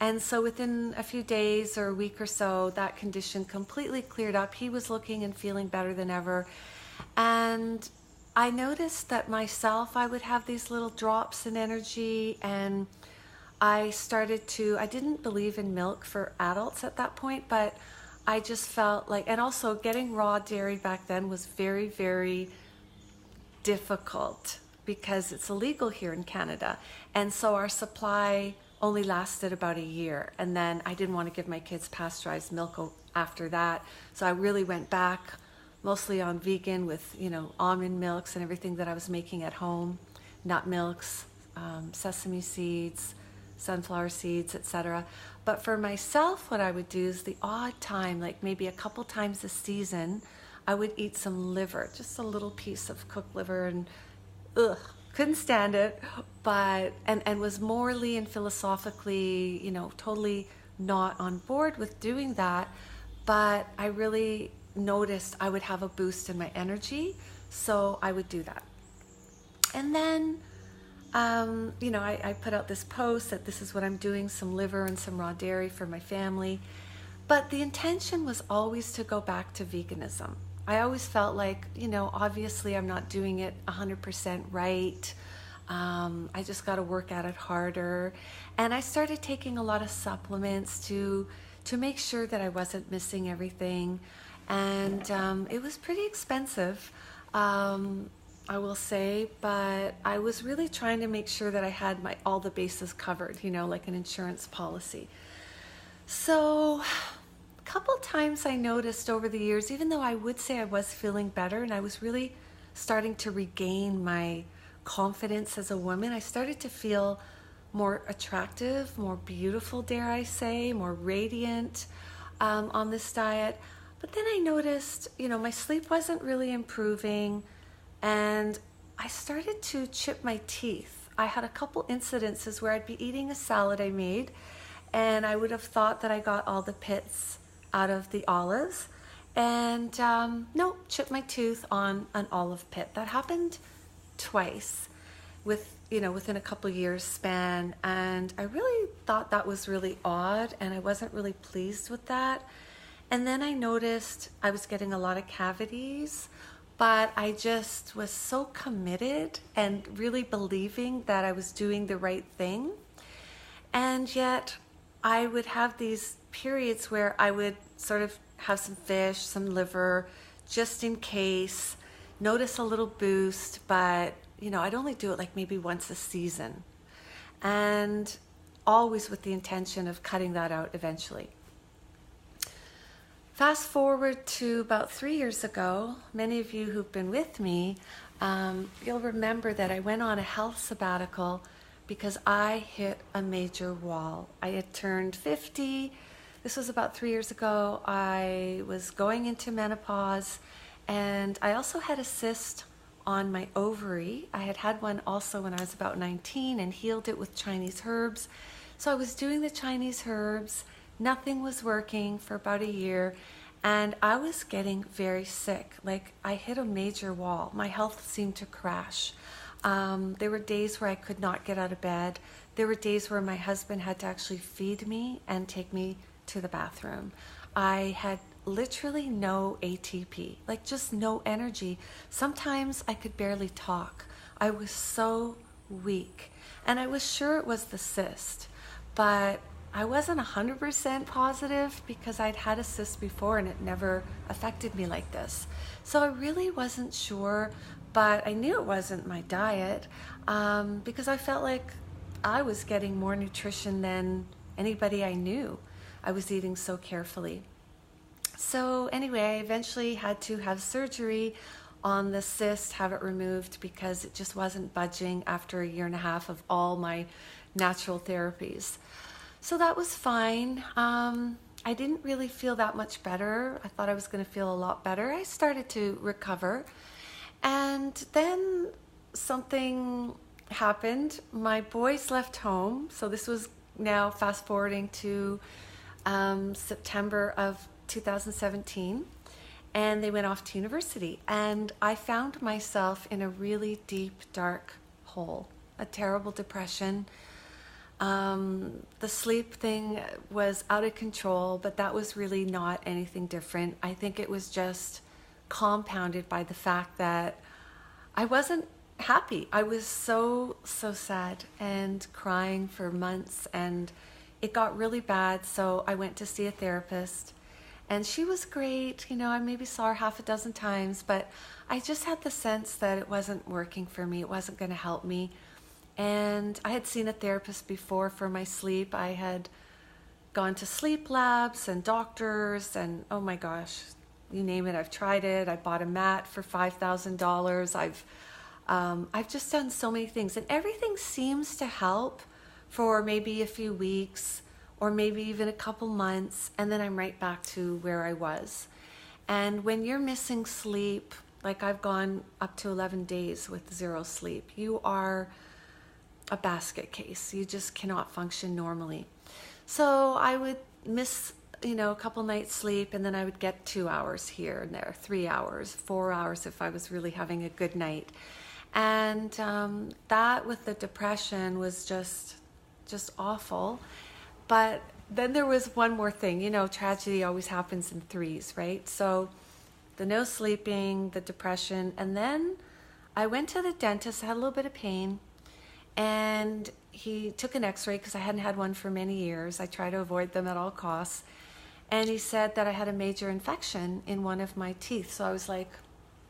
And so within a few days or a week or so, that condition completely cleared up. He was looking and feeling better than ever. And I noticed that myself, I would have these little drops in energy, and I didn't believe in milk for adults at that point, but I just felt like, and also getting raw dairy back then was very, very difficult because it's illegal here in Canada. And so our supply only lasted about a year. And then I didn't want to give my kids pasteurized milk after that. So I really went back mostly on vegan with, almond milks and everything that I was making at home, nut milks, sesame seeds, sunflower seeds, etc. But for myself, what I would do is the odd time, like maybe a couple times a season, I would eat some liver, just a little piece of cooked liver, and couldn't stand it, but and was morally and philosophically, totally not on board with doing that. But I really noticed I would have a boost in my energy, so I would do that. And then I put out this post that this is what I'm doing, some liver and some raw dairy for my family. But the intention was always to go back to veganism. I always felt like, obviously I'm not doing it 100% right. I just got to work at it harder. And I started taking a lot of supplements to make sure that I wasn't missing everything. And it was pretty expensive, I will say, but I was really trying to make sure that I had all the bases covered, like an insurance policy. So a couple times I noticed over the years, even though I would say I was feeling better and I was really starting to regain my confidence as a woman, I started to feel more attractive, more beautiful, dare I say, more radiant on this diet. But then I noticed, my sleep wasn't really improving, and I started to chip my teeth. I had a couple incidences where I'd be eating a salad I made, and I would have thought that I got all the pits out of the olives, and no, chipped my tooth on an olive pit. That happened twice within a couple years span, and I really thought that was really odd, and I wasn't really pleased with that. And then I noticed I was getting a lot of cavities, but I just was so committed and really believing that I was doing the right thing. And yet I would have these periods where I would sort of have some fish, some liver, just in case, notice a little boost, but I'd only do it like maybe once a season, and always with the intention of cutting that out eventually. Fast forward to about 3 years ago, many of you who've been with me, you'll remember that I went on a health sabbatical because I hit a major wall. I had turned 50. This was about 3 years ago. I was going into menopause, and I also had a cyst on my ovary. I had had one also when I was about 19 and healed it with Chinese herbs. So I was doing the Chinese herbs. Nothing was working for about a year, and I was getting very sick. Like, I hit a major wall. My health seemed to crash. There were days where I could not get out of bed. There were days where my husband had to actually feed me and take me to the bathroom. I had literally no ATP, like just no energy. Sometimes I could barely talk. I was so weak, and I was sure it was the cyst, but I wasn't 100% positive because I'd had a cyst before and it never affected me like this. So I really wasn't sure, but I knew it wasn't my diet because I felt like I was getting more nutrition than anybody I knew. I was eating so carefully. So anyway, I eventually had to have surgery on the cyst, have it removed because it just wasn't budging after a year and a half of all my natural therapies. So that was fine. I didn't really feel that much better. I thought I was going to feel a lot better. I started to recover. And then something happened. My boys left home. So this was now fast forwarding to September of 2017. And they went off to university. And I found myself in a really deep, dark hole, a terrible depression. The sleep thing was out of control, but that was really not anything different. I think it was just compounded by the fact that I wasn't happy. I was so sad and crying for months, and it got really bad. So I went to see a therapist, and she was great. You know, I maybe saw her half a dozen times, but I just had the sense that it wasn't working for me. It wasn't going to help me. And I had seen a therapist before for my sleep. I had gone to sleep labs and doctors, and oh my gosh, you name it, I've tried it. I bought a mat for $5,000. I've just done so many things, and everything seems to help for maybe a few weeks or maybe even a couple months, and then I'm right back to where I was. And when you're missing sleep, like I've gone up to 11 days with 0 sleep, you are a basket case. You just cannot function normally. So I would miss, a couple nights sleep, and then I would get 2 hours here and there, 3 hours, 4 hours if I was really having a good night. And that with the depression was just awful. But then there was one more thing. Tragedy always happens in threes, right? So the no sleeping, the depression, and then I went to the dentist. I had a little bit of pain, and he took an x-ray because I hadn't had one for many years. I try to avoid them at all costs. And he said that I had a major infection in one of my teeth. So I was like,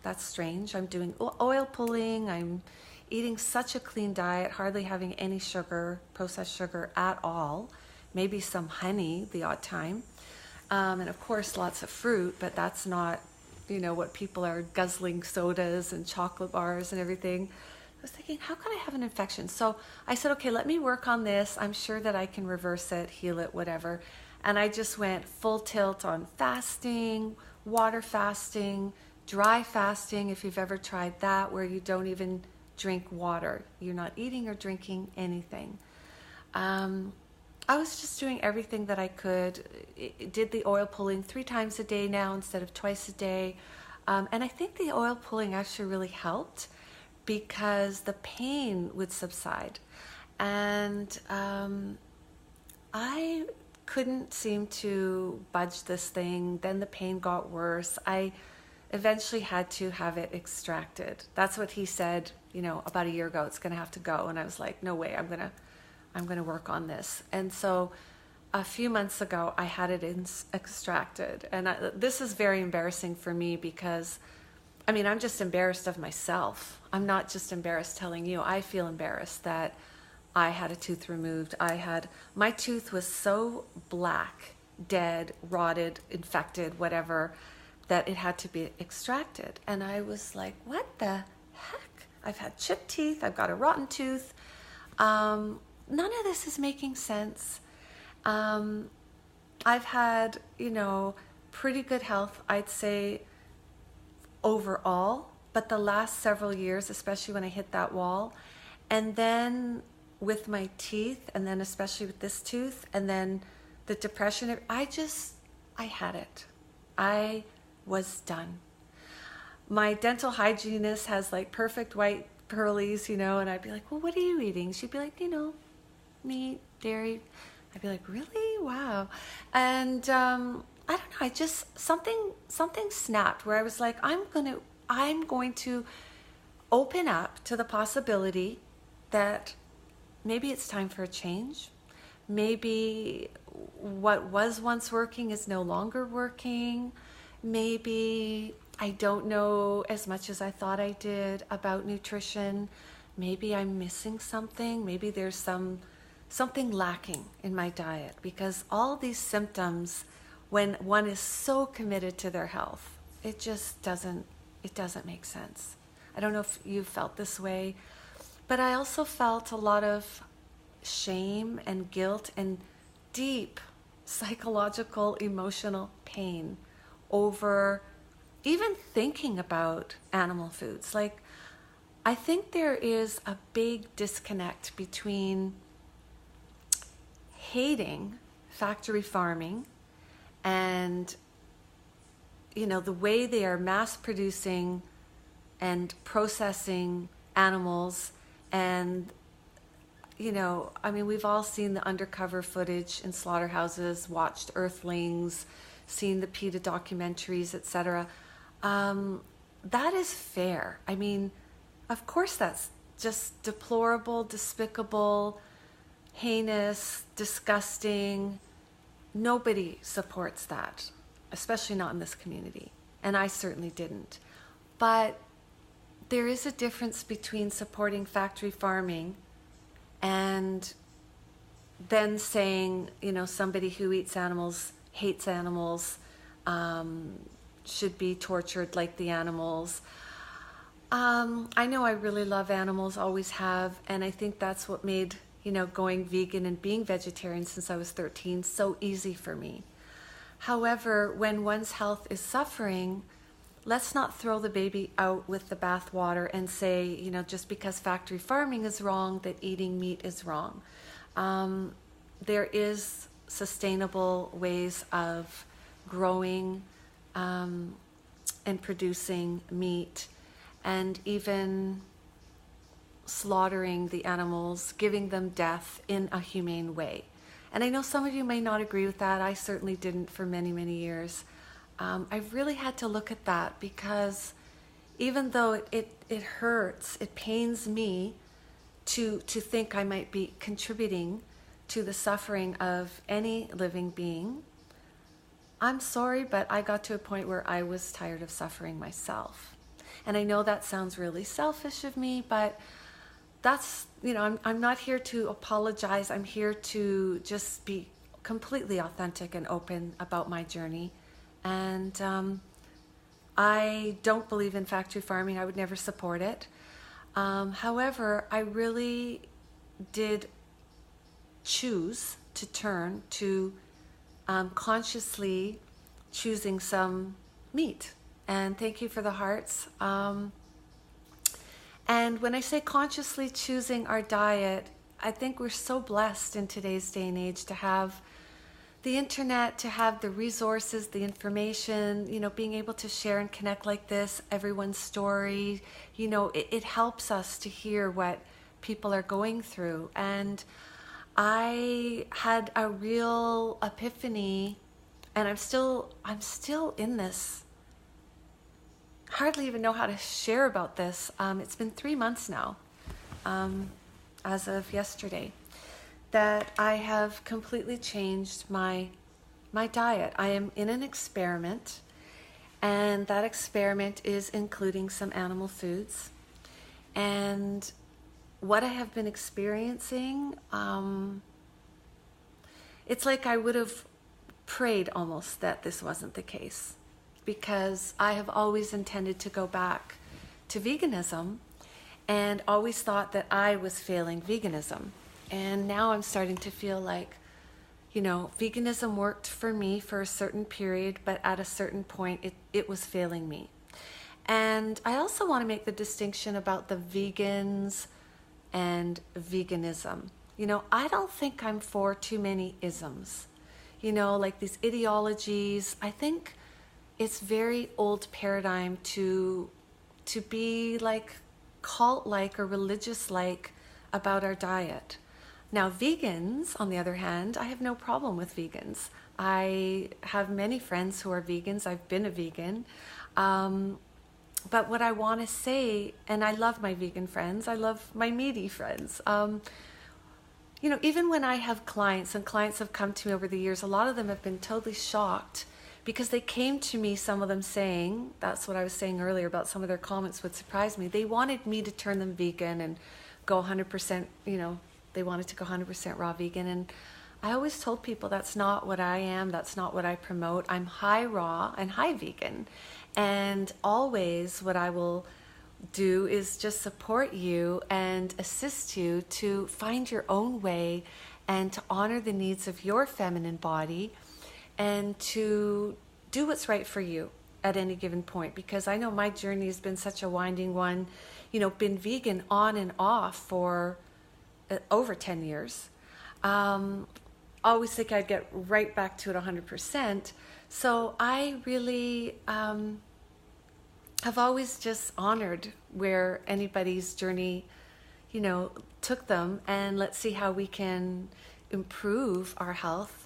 that's strange. I'm doing oil pulling. I'm eating such a clean diet, hardly having any sugar, processed sugar at all. Maybe some honey the odd time. And of course, lots of fruit, but that's not, what people are guzzling, sodas and chocolate bars and everything. I was thinking, how can I have an infection? So I said, okay, let me work on this. I'm sure that I can reverse it, heal it, whatever. And I just went full tilt on fasting, water fasting, dry fasting, if you've ever tried that, where you don't even drink water. You're not eating or drinking anything. I was just doing everything that I could. Did the oil pulling 3 times a day now instead of twice a day. And I think the oil pulling actually really helped because the pain would subside. And I couldn't seem to budge this thing. Then the pain got worse. I eventually had to have it extracted. That's what he said, about a year ago, it's gonna have to go. And I was like, no way, I'm gonna work on this. And so a few months ago, I had it extracted. And this is very embarrassing for me because, I'm just embarrassed of myself. I'm not just embarrassed telling you. I feel embarrassed that I had a tooth removed. My tooth was so black, dead, rotted, infected, whatever, that it had to be extracted. And I was like, what the heck? I've had chipped teeth. I've got a rotten tooth. None of this is making sense. I've had, pretty good health, I'd say, overall, but the last several years, especially when I hit that wall, and then with my teeth, and then especially with this tooth, and then the depression, I had it. I was done. My dental hygienist has like perfect white pearlies, and I'd be like, well, what are you eating? She'd be like, meat, dairy. I'd be like, really? Wow. And I don't know, something snapped where I was like, I'm going to open up to the possibility that maybe it's time for a change. Maybe what was once working is no longer working. Maybe I don't know as much as I thought I did about nutrition. Maybe I'm missing something. Maybe there's something lacking in my diet, because all these symptoms, when one is so committed to their health, it just doesn't make sense. I don't know if you felt this way, but I also felt a lot of shame and guilt and deep psychological, emotional pain over even thinking about animal foods. Like, I think there is a big disconnect between hating factory farming and, the way they are mass producing and processing animals, and, I mean, we've all seen the undercover footage in slaughterhouses, watched Earthlings, seen the PETA documentaries, etc. That is fair. I mean, of course that's just deplorable, despicable, heinous, disgusting. Nobody supports that, especially not in this community. And I certainly didn't. But there is a difference between supporting factory farming and then saying, somebody who eats animals, hates animals, should be tortured like the animals. I know I really love animals, always have, and I think that's what made, going vegan and being vegetarian since I was 13 so easy for me. However, when one's health is suffering, let's not throw the baby out with the bathwater and say, just because factory farming is wrong, that eating meat is wrong. There is sustainable ways of growing and producing meat, and even slaughtering the animals, giving them death in a humane way. And I know some of you may not agree with that. I certainly didn't for many, many years. I've really had to look at that, because even though it hurts, it pains me to think I might be contributing to the suffering of any living being. I'm sorry, but I got to a point where I was tired of suffering myself. And I know that sounds really selfish of me, but that's, I'm not here to apologize. I'm here to just be completely authentic and open about my journey. And I don't believe in factory farming. I would never support it. However, I really did choose to turn to consciously choosing some meat. And thank you for the hearts. And when I say consciously choosing our diet, I think we're so blessed in today's day and age to have the internet, to have the resources, the information, being able to share and connect like this, everyone's story, it helps us to hear what people are going through. And I had a real epiphany, and I'm still in this. Hardly even know how to share about this. It's been 3 months now, as of yesterday, that I have completely changed my diet. I am in an experiment, and that experiment is including some animal foods. And what I have been experiencing, it's like I would have prayed almost that this wasn't the case, because I have always intended to go back to veganism and always thought that I was failing veganism. And now I'm starting to feel like, veganism worked for me for a certain period, but at a certain point it was failing me. And I also want to make the distinction about the vegans and veganism. I don't think I'm for too many isms, like these ideologies. I think it's very old paradigm to be like cult-like or religious-like about our diet. Now, vegans, on the other hand, I have no problem with vegans. I have many friends who are vegans. I've been a vegan. But what I want to say, and I love my vegan friends, I love my meaty friends. Even when I have clients, and clients have come to me over the years, a lot of them have been totally shocked, because they came to me, some of them saying, that's what I was saying earlier about some of their comments would surprise me. They wanted me to turn them vegan and go 100%, they wanted to go 100% raw vegan. And I always told people that's not what I am. That's not what I promote. I'm high raw and high vegan. And always what I will do is just support you and assist you to find your own way and to honor the needs of your feminine body and to do what's right for you at any given point. Because I know my journey has been such a winding one, been vegan on and off for over 10 years. Always think I'd get right back to it 100%. So I really have always just honored where anybody's journey, took them, and let's see how we can improve our health